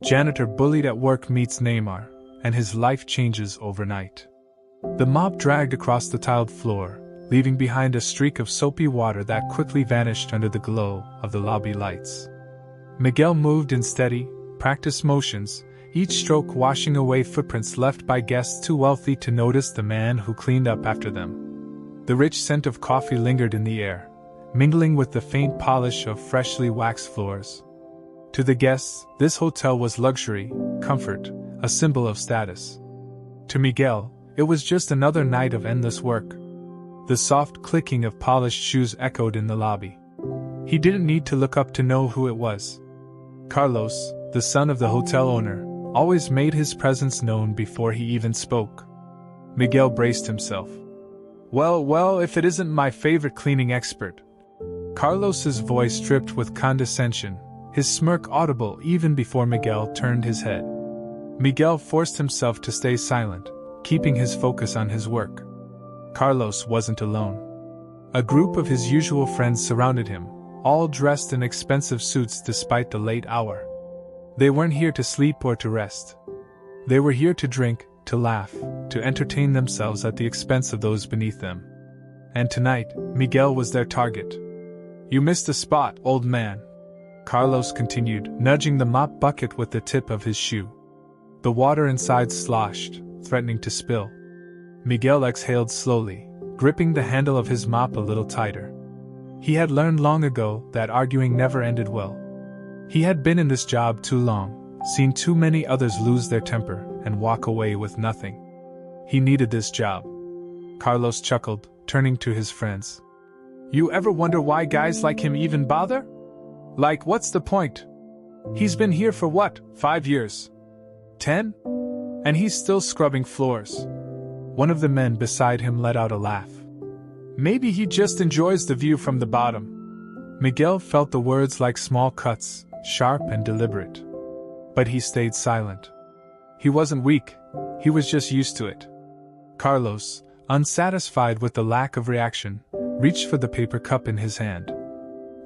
Janitor bullied at work meets Neymar, and his life changes overnight. The mob dragged across the tiled floor, leaving behind a streak of soapy water that quickly vanished under the glow of the lobby lights. Miguel moved in steady, practiced motions, each stroke washing away footprints left by guests too wealthy to notice the man who cleaned up after them. The rich scent of coffee lingered in the air, mingling with the faint polish of freshly waxed floors. To the guests, this hotel was luxury, comfort, a symbol of status. To Miguel, it was just another night of endless work. The soft clicking of polished shoes echoed in the lobby. He didn't need to look up to know who it was. Carlos, the son of the hotel owner, always made his presence known before he even spoke. Miguel braced himself. Well, if it isn't my favorite cleaning expert. Carlos's voice dripped with condescension, his smirk audible even before Miguel turned his head. Miguel forced himself to stay silent, keeping his focus on his work. Carlos wasn't alone. A group of his usual friends surrounded him, all dressed in expensive suits despite the late hour. They weren't here to sleep or to rest. They were here to drink, to laugh, to entertain themselves at the expense of those beneath them. And tonight, Miguel was their target. "You missed a spot, old man," Carlos continued, nudging the mop bucket with the tip of his shoe. The water inside sloshed, threatening to spill. Miguel exhaled slowly, gripping the handle of his mop a little tighter. He had learned long ago that arguing never ended well. He had been in this job too long, seen too many others lose their temper and walk away with nothing. He needed this job. Carlos chuckled, turning to his friends. "You ever wonder why guys like him even bother? Like, what's the point? He's been here for what, 5 years? 10? And he's still scrubbing floors." One of the men beside him let out a laugh. "Maybe he just enjoys the view from the bottom." Miguel felt the words like small cuts, sharp and deliberate. But he stayed silent. He wasn't weak, he was just used to it. Carlos, unsatisfied with the lack of reaction, reached for the paper cup in his hand.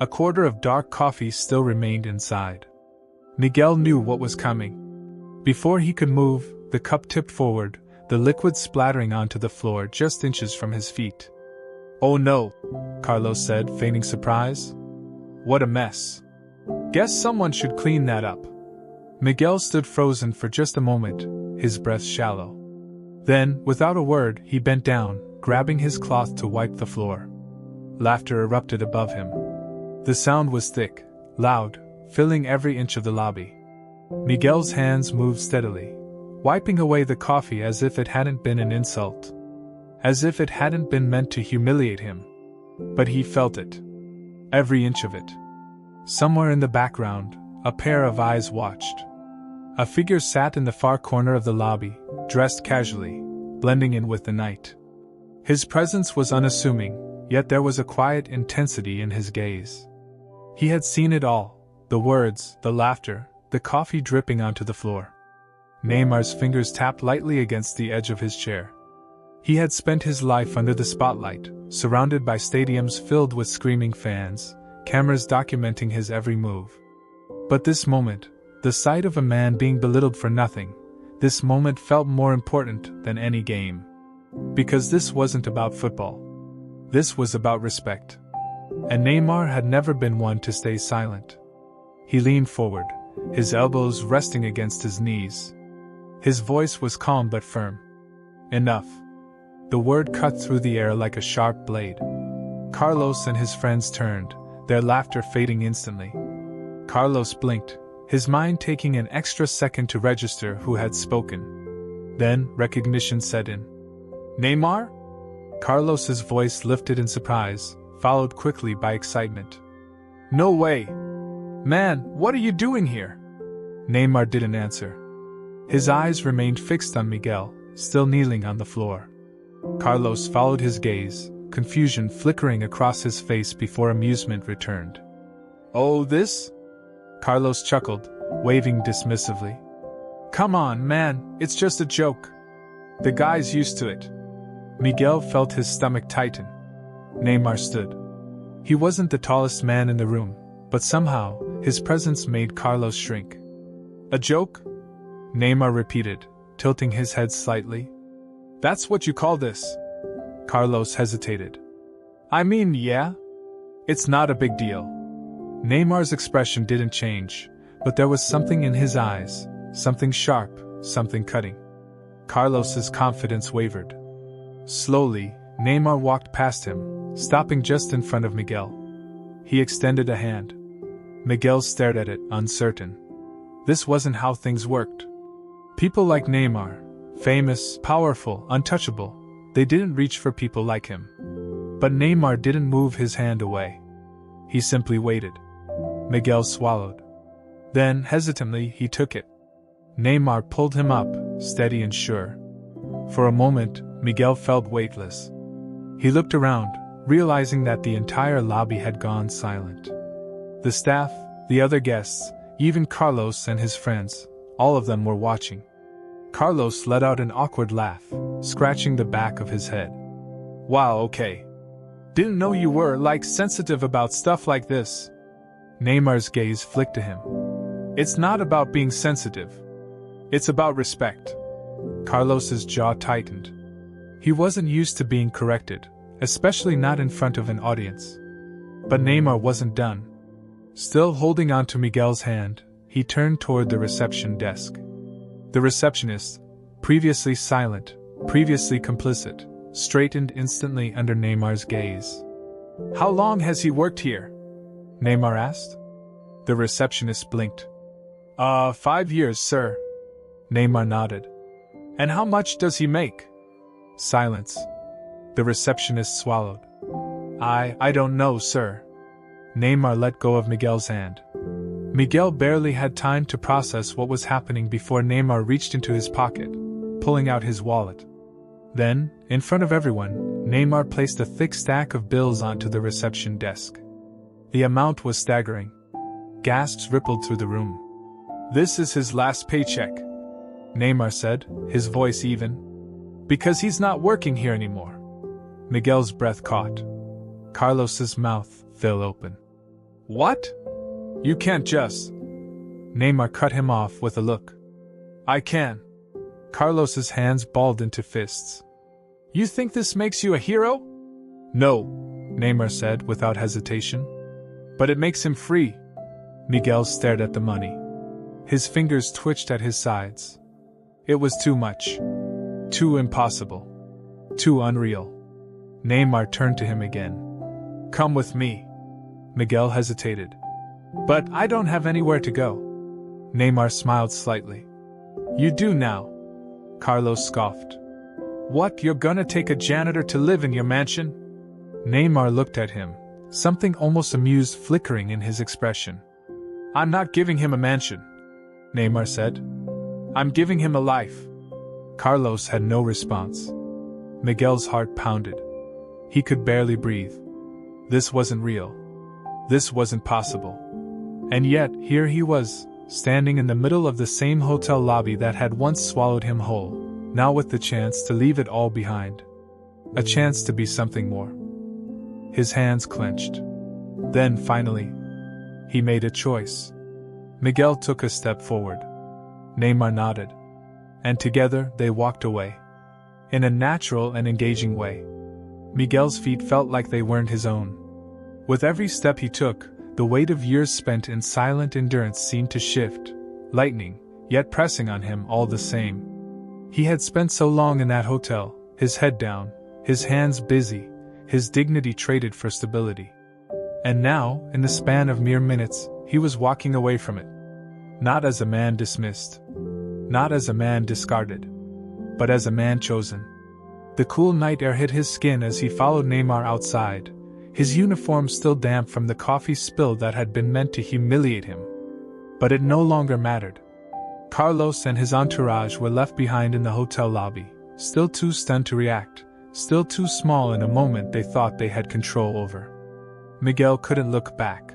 A quarter of dark coffee still remained inside. Miguel knew what was coming. Before he could move, the cup tipped forward, the liquid splattering onto the floor just inches from his feet. "Oh no," Carlos said, feigning surprise. "What a mess. Guess someone should clean that up." Miguel stood frozen for just a moment, his breath shallow. Then, without a word, he bent down, grabbing his cloth to wipe the floor. Laughter erupted above him. The sound was thick, loud, filling every inch of the lobby. Miguel's hands moved steadily, wiping away the coffee as if it hadn't been an insult. As if it hadn't been meant to humiliate him. But he felt it. Every inch of it. Somewhere in the background, a pair of eyes watched. A figure sat in the far corner of the lobby, dressed casually, blending in with the night. His presence was unassuming, yet there was a quiet intensity in his gaze. He had seen it all, the words, the laughter, the coffee dripping onto the floor. Neymar's fingers tapped lightly against the edge of his chair. He had spent his life under the spotlight, surrounded by stadiums filled with screaming fans, cameras documenting his every move. But this moment, the sight of a man being belittled for nothing, this moment felt more important than any game. Because this wasn't about football. This was about respect. And Neymar had never been one to stay silent. He leaned forward, his elbows resting against his knees. His voice was calm but firm. "Enough." The word cut through the air like a sharp blade. Carlos and his friends turned, their laughter fading instantly. Carlos blinked, his mind taking an extra second to register who had spoken. Then, recognition set in. "Neymar?" Carlos's voice lifted in surprise, followed quickly by excitement. "No way! Man, what are you doing here?" Neymar didn't answer. His eyes remained fixed on Miguel, still kneeling on the floor. Carlos followed his gaze, confusion flickering across his face before amusement returned. "Oh, this?" Carlos chuckled, waving dismissively. "Come on, man, it's just a joke. The guy's used to it." Miguel felt his stomach tighten. Neymar stood. He wasn't the tallest man in the room, but somehow, his presence made Carlos shrink. A joke? Neymar repeated, tilting his head slightly. That's what you call this? Carlos hesitated. I mean, yeah. It's not a big deal. Neymar's expression didn't change, but there was something in his eyes, something sharp, something cutting. Carlos's confidence wavered. Slowly, Neymar walked past him, stopping just in front of Miguel. He extended a hand. Miguel stared at it, uncertain. This wasn't how things worked. People like Neymar, famous, powerful, untouchable, they didn't reach for people like him. But Neymar didn't move his hand away. He simply waited. Miguel swallowed. Then, hesitantly, he took it. Neymar pulled him up, steady and sure. For a moment, Miguel felt weightless. He looked around, realizing that the entire lobby had gone silent. The staff, the other guests, even Carlos and his friends, all of them were watching. Carlos let out an awkward laugh, scratching the back of his head. Wow, okay. Didn't know you were, sensitive about stuff like this. Neymar's gaze flicked to him. It's not about being sensitive. It's about respect. Carlos's jaw tightened. He wasn't used to being corrected, especially not in front of an audience. But Neymar wasn't done. Still holding onto Miguel's hand, he turned toward the reception desk. The receptionist, previously silent, previously complicit, straightened instantly under Neymar's gaze. How long has he worked here? Neymar asked. The receptionist blinked. 5 years, sir. Neymar nodded. And how much does he make? Silence. The receptionist swallowed. I don't know, sir. Neymar let go of Miguel's hand. Miguel barely had time to process what was happening before Neymar reached into his pocket, pulling out his wallet. Then, in front of everyone, Neymar placed a thick stack of bills onto the reception desk. The amount was staggering. Gasps rippled through the room. This is his last paycheck, Neymar said, his voice even. Because he's not working here anymore. Miguel's breath caught. Carlos's mouth fell open. What? You can't just... Neymar cut him off with a look. I can. Carlos's hands balled into fists. You think this makes you a hero? No, Neymar said without hesitation. But it makes him free. Miguel stared at the money. His fingers twitched at his sides. It was too much. Too impossible. Too unreal. Neymar turned to him again. Come with me. Miguel hesitated. But I don't have anywhere to go. Neymar smiled slightly. You do now. Carlos scoffed. What, you're gonna take a janitor to live in your mansion? Neymar looked at him, something almost amused flickering in his expression. I'm not giving him a mansion, Neymar said. I'm giving him a life. Carlos had no response. Miguel's heart pounded. He could barely breathe. This wasn't real. This wasn't possible. And yet, here he was, standing in the middle of the same hotel lobby that had once swallowed him whole, now with the chance to leave it all behind. A chance to be something more. His hands clenched. Then, finally, he made a choice. Miguel took a step forward. Neymar nodded. And together they walked away. In a natural and engaging way. Miguel's feet felt like they weren't his own. With every step he took, the weight of years spent in silent endurance seemed to shift, lightening, yet pressing on him all the same. He had spent so long in that hotel, his head down, his hands busy, his dignity traded for stability. And now, in the span of mere minutes, he was walking away from it. Not as a man dismissed. Not as a man discarded. But as a man chosen. The cool night air hit his skin as he followed Neymar outside, his uniform still damp from the coffee spill that had been meant to humiliate him. But it no longer mattered. Carlos and his entourage were left behind in the hotel lobby, still too stunned to react, still too small in a moment they thought they had control over. Miguel couldn't look back.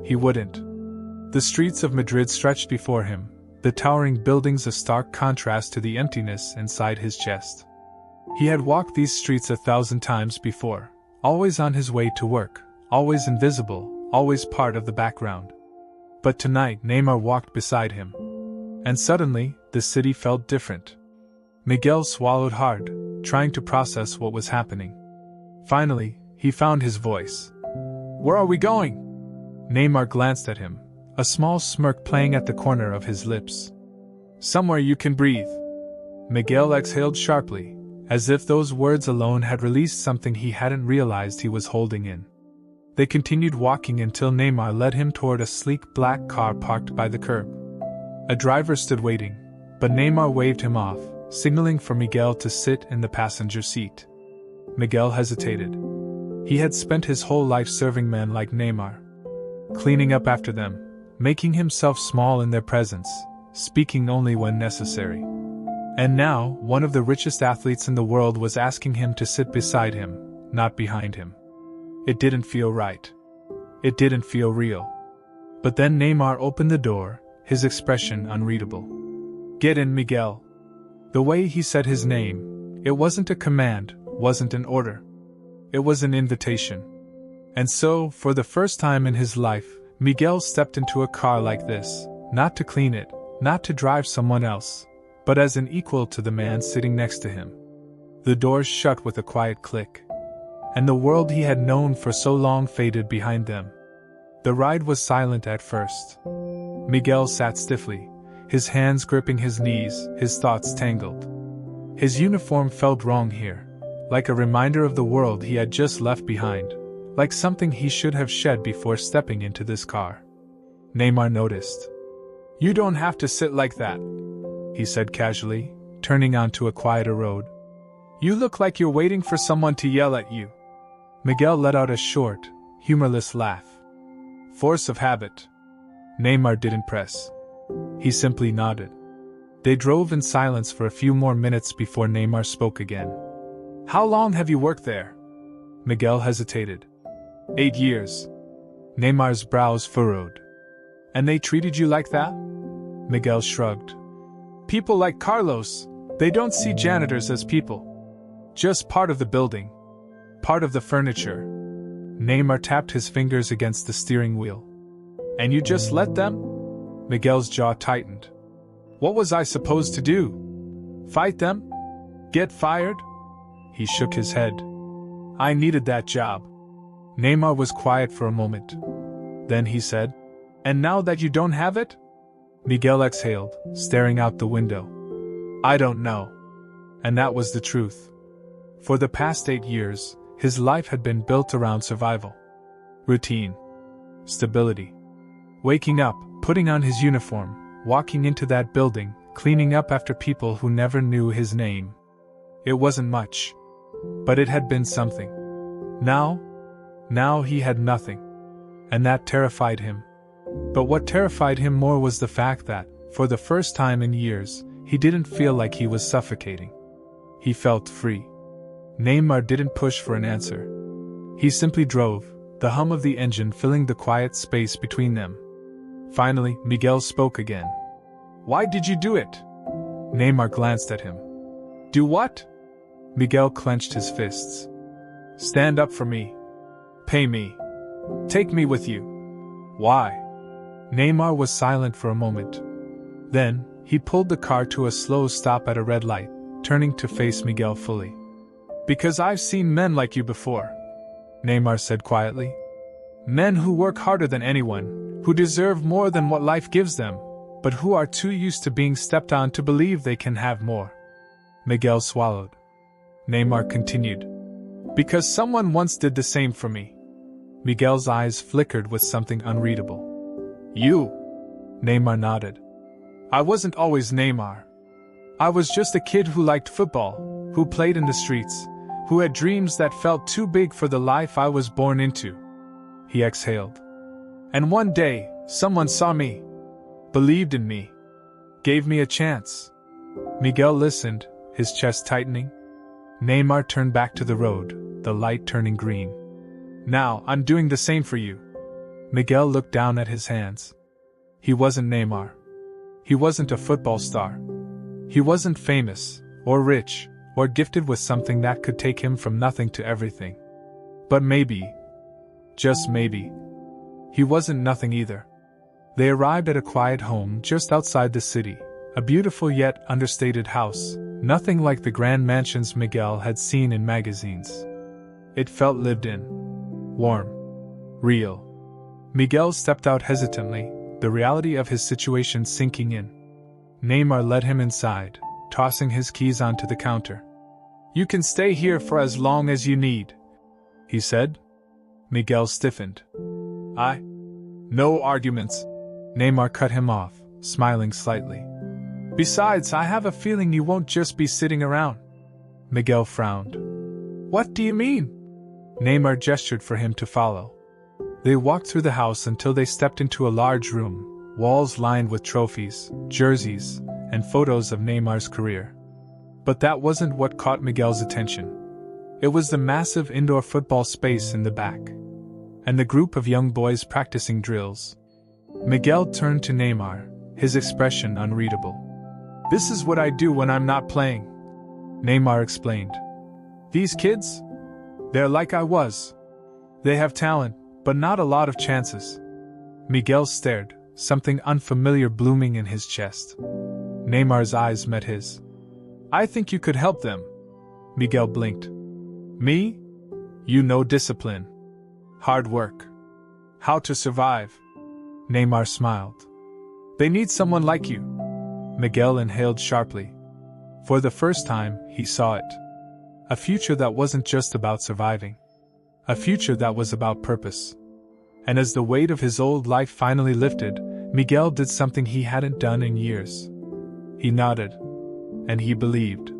He wouldn't. The streets of Madrid stretched before him, the towering buildings a stark contrast to the emptiness inside his chest. He had walked these streets 1,000 times before, always on his way to work, always invisible, always part of the background. But tonight Neymar walked beside him. And suddenly, the city felt different. Miguel swallowed hard, trying to process what was happening. Finally, he found his voice. "Where are we going?" Neymar glanced at him, a small smirk playing at the corner of his lips. "Somewhere you can breathe." Miguel exhaled sharply, as if those words alone had released something he hadn't realized he was holding in. They continued walking until Neymar led him toward a sleek black car parked by the curb. A driver stood waiting, but Neymar waved him off, signaling for Miguel to sit in the passenger seat. Miguel hesitated. He had spent his whole life serving men like Neymar, cleaning up after them, making himself small in their presence, speaking only when necessary. And now, one of the richest athletes in the world was asking him to sit beside him, not behind him. It didn't feel right. It didn't feel real. But then Neymar opened the door, his expression unreadable. "Get in, Miguel." The way he said his name, it wasn't a command, wasn't an order. It was an invitation. And so, for the first time in his life, Miguel stepped into a car like this, not to clean it, not to drive someone else, but as an equal to the man sitting next to him. The doors shut with a quiet click. And the world he had known for so long faded behind them. The ride was silent at first. Miguel sat stiffly, his hands gripping his knees, his thoughts tangled. His uniform felt wrong here, like a reminder of the world he had just left behind, like something he should have shed before stepping into this car. Neymar noticed. "You don't have to sit like that," he said casually, turning onto a quieter road. "You look like you're waiting for someone to yell at you." Miguel let out a short, humorless laugh. "Force of habit." Neymar didn't press. He simply nodded. They drove in silence for a few more minutes before Neymar spoke again. "How long have you worked there?" Miguel hesitated. 8 years. Neymar's brows furrowed. "And they treated you like that?" Miguel shrugged. "People like Carlos, they don't see janitors as people. Just part of the building. Part of the furniture." Neymar tapped his fingers against the steering wheel. "And you just let them?" Miguel's jaw tightened. "What was I supposed to do? Fight them? Get fired?" He shook his head. "I needed that job." Neymar was quiet for a moment. Then he said, "And now that you don't have it?" Miguel exhaled, staring out the window. "I don't know." And that was the truth. For the past 8 years, his life had been built around survival. Routine. Stability. Waking up, putting on his uniform, walking into that building, cleaning up after people who never knew his name. It wasn't much. But it had been something. Now he had nothing. And that terrified him. But what terrified him more was the fact that, for the first time in years, he didn't feel like he was suffocating. He felt free. Neymar didn't push for an answer. He simply drove, the hum of the engine filling the quiet space between them. Finally, Miguel spoke again. "Why did you do it?" Neymar glanced at him. "Do what?" Miguel clenched his fists. "Stand up for me. Pay me. Take me with you." "Why?" Neymar was silent for a moment. Then, he pulled the car to a slow stop at a red light, turning to face Miguel fully. "Because I've seen men like you before," Neymar said quietly. "Men who work harder than anyone, who deserve more than what life gives them, but who are too used to being stepped on to believe they can have more." Miguel swallowed. Neymar continued. "Because someone once did the same for me." Miguel's eyes flickered with something unreadable. "You?" Neymar nodded. "I wasn't always Neymar. I was just a kid who liked football, who played in the streets, who had dreams that felt too big for the life I was born into." He exhaled. "And one day, someone saw me, believed in me, gave me a chance." Miguel listened, his chest tightening. Neymar turned back to the road, the light turning green. "Now, I'm doing the same for you." Miguel looked down at his hands. He wasn't Neymar. He wasn't a football star. He wasn't famous, or rich, or gifted with something that could take him from nothing to everything. But maybe, just maybe, he wasn't nothing either. They arrived at a quiet home just outside the city, A beautiful yet understated house, nothing like the grand mansions Miguel had seen in magazines. It felt lived in. Warm. Real. Miguel stepped out hesitantly, the reality of his situation sinking in. Neymar led him inside, tossing his keys onto the counter. "You can stay here for as long as you need," he said. Miguel stiffened. No arguments." Neymar cut him off, smiling slightly. "Besides, I have a feeling you won't just be sitting around." Miguel frowned. "What do you mean?" Neymar gestured for him to follow. They walked through the house until they stepped into a large room, walls lined with trophies, jerseys, and photos of Neymar's career. But that wasn't what caught Miguel's attention. It was the massive indoor football space in the back, and the group of young boys practicing drills. Miguel turned to Neymar, his expression unreadable. "This is what I do when I'm not playing," Neymar explained. "These kids? They're like I was. They have talent, but not a lot of chances." Miguel stared, something unfamiliar blooming in his chest. Neymar's eyes met his. "I think you could help them." Miguel blinked. "Me? You know discipline. Hard work. How to survive." Neymar smiled. "They need someone like you." Miguel inhaled sharply. For the first time, he saw it. A future that wasn't just about surviving. A future that was about purpose. And as the weight of his old life finally lifted, Miguel did something he hadn't done in years. He nodded. And he believed.